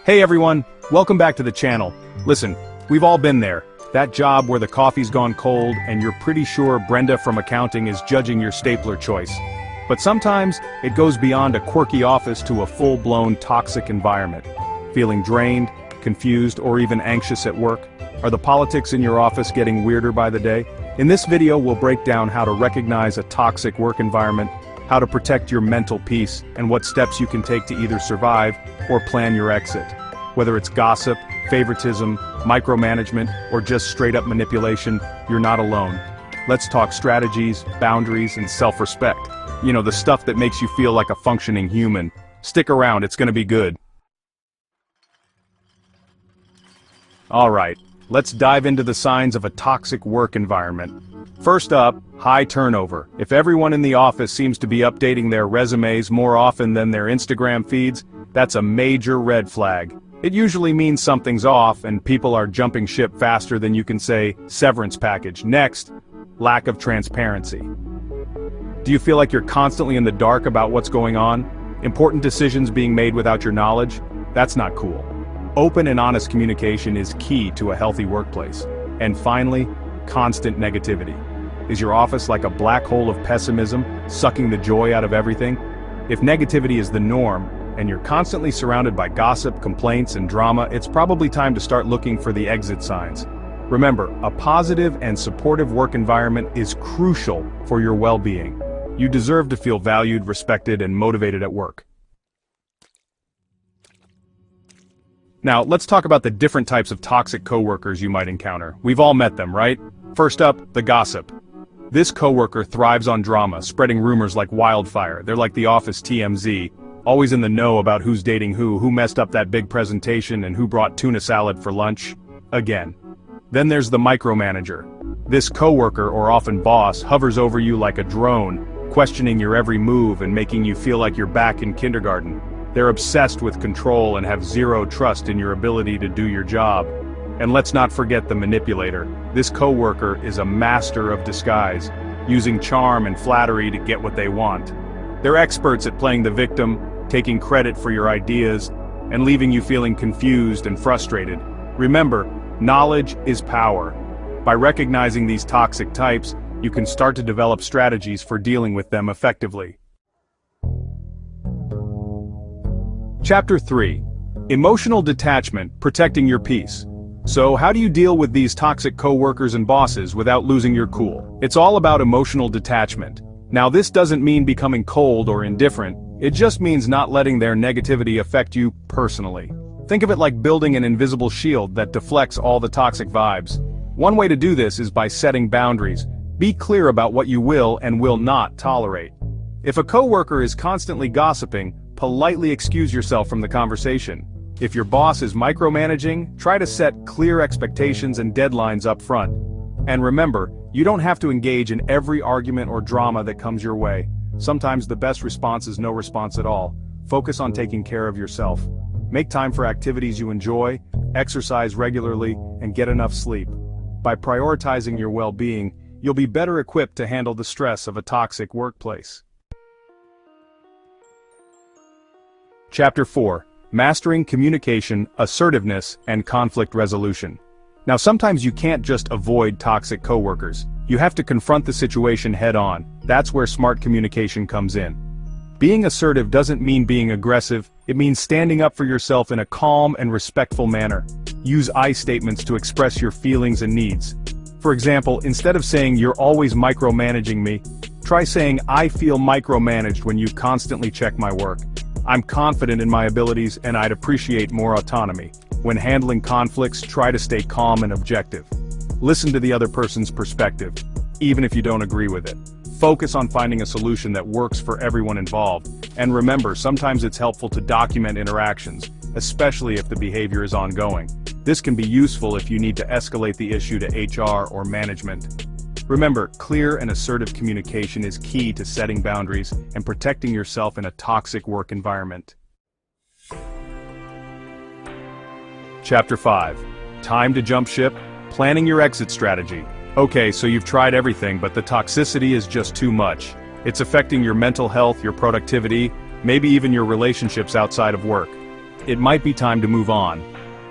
Hey everyone, welcome back to the channel. Listen, we've all been there. That job where the coffee's gone cold and you're pretty sure Brenda from accounting is judging your stapler choice. But sometimes, it goes beyond a quirky office to a full-blown toxic environment. Feeling drained, confused, or even anxious at work? Are the politics in your office getting weirder by the day? In this video we'll break down how to recognize a toxic work environment, how to protect your mental peace, and what steps you can take to either survive or plan your exit. Whether it's gossip, favoritism, micromanagement, or just straight-up manipulation, you're not alone. Let's talk strategies, boundaries, and self-respect. You know, the stuff that makes you feel like a functioning human. Stick around, it's gonna be good. Alright, let's dive into the signs of a toxic work environment. First up, high turnover. If everyone in the office seems to be updating their resumes more often than their Instagram feeds, that's a major red flag. It usually means something's off and people are jumping ship faster than you can say, severance package. Next, lack of transparency. Do you feel like you're constantly in the dark about what's going on? Important decisions being made without your knowledge? That's not cool. Open and honest communication is key to a healthy workplace. And finally, constant negativity. Is your office like a black hole of pessimism, sucking the joy out of everything? If negativity is the norm, and you're constantly surrounded by gossip, complaints, and drama, it's probably time to start looking for the exit signs. Remember, a positive and supportive work environment is crucial for your well-being. You deserve to feel valued, respected, and motivated at work. Now, let's talk about the different types of toxic coworkers you might encounter. We've all met them, right? First up, the gossip. This coworker thrives on drama, spreading rumors like wildfire. They're like the office TMZ, always in the know about who's dating who messed up that big presentation, and who brought tuna salad for lunch. Again. Then there's the micromanager. This coworker, or often boss, hovers over you like a drone, questioning your every move and making you feel like you're back in kindergarten. They're obsessed with control and have zero trust in your ability to do your job. And let's not forget the manipulator. This coworker is a master of disguise, using charm and flattery to get what they want. They're experts at playing the victim, taking credit for your ideas, and leaving you feeling confused and frustrated. Remember, knowledge is power. By recognizing these toxic types, you can start to develop strategies for dealing with them effectively. Chapter 3. Emotional detachment, protecting your peace. So how do you deal with these toxic coworkers and bosses without losing your cool? It's all about emotional detachment. Now this doesn't mean becoming cold or indifferent, it just means not letting their negativity affect you personally. Think of it like building an invisible shield that deflects all the toxic vibes. One way to do this is by setting boundaries. Be clear about what you will and will not tolerate. If a coworker is constantly gossiping, politely excuse yourself from the conversation. If your boss is micromanaging, try to set clear expectations and deadlines up front. And remember, you don't have to engage in every argument or drama that comes your way. Sometimes the best response is no response at all. Focus on taking care of yourself. Make time for activities you enjoy, exercise regularly, and get enough sleep. By prioritizing your well-being, you'll be better equipped to handle the stress of a toxic workplace. Chapter 4. Mastering communication, assertiveness, and conflict resolution. Now sometimes you can't just avoid toxic coworkers. You have to confront the situation head-on. That's where smart communication comes in. Being assertive doesn't mean being aggressive, it means standing up for yourself in a calm and respectful manner. Use I statements to express your feelings and needs. For example, instead of saying "you're always micromanaging me," try saying "I feel micromanaged when you constantly check my work. I'm confident in my abilities and I'd appreciate more autonomy." When handling conflicts, try to stay calm and objective. Listen to the other person's perspective, even if you don't agree with it. Focus on finding a solution that works for everyone involved. And remember, sometimes it's helpful to document interactions, especially if the behavior is ongoing. This can be useful if you need to escalate the issue to HR or management. Remember, clear and assertive communication is key to setting boundaries and protecting yourself in a toxic work environment. Chapter 5. Time to jump ship, planning your exit strategy. Okay, so you've tried everything, but the toxicity is just too much. It's affecting your mental health, your productivity, maybe even your relationships outside of work. it might be time to move on.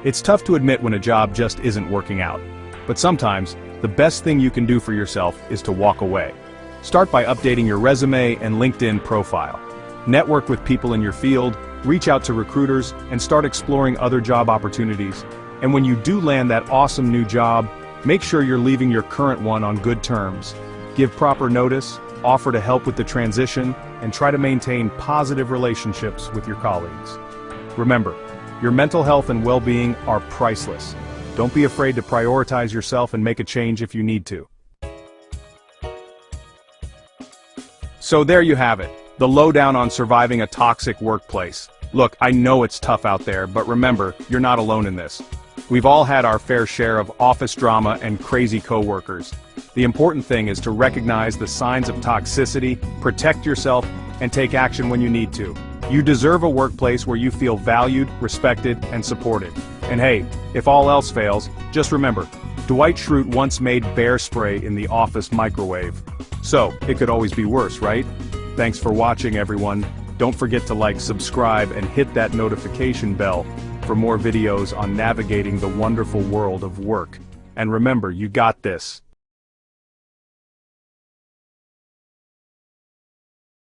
It's tough to admit when a job just isn't working out. But sometimes, the best thing you can do for yourself is to walk away. Start by updating your resume and LinkedIn profile. Network with people in your field, reach out to recruiters, and start exploring other job opportunities. And when you do land that awesome new job, make sure you're leaving your current one on good terms. Give proper notice, offer to help with the transition, and try to maintain positive relationships with your colleagues. Remember, your mental health and well-being are priceless. Don't be afraid to prioritize yourself and make a change if you need to. So there you have it, the lowdown on surviving a toxic workplace. Look, I know it's tough out there, but remember, you're not alone in this. We've all had our fair share of office drama and crazy coworkers. The important thing is to recognize the signs of toxicity, protect yourself, and take action when you need to. You deserve a workplace where you feel valued, respected, and supported. And hey, if all else fails, just remember, Dwight Schrute once made bear spray in the office microwave. So, it could always be worse, right? Thanks for watching, everyone. Don't forget to like, subscribe, and hit that notification bell for more videos on navigating the wonderful world of work. And remember, you got this.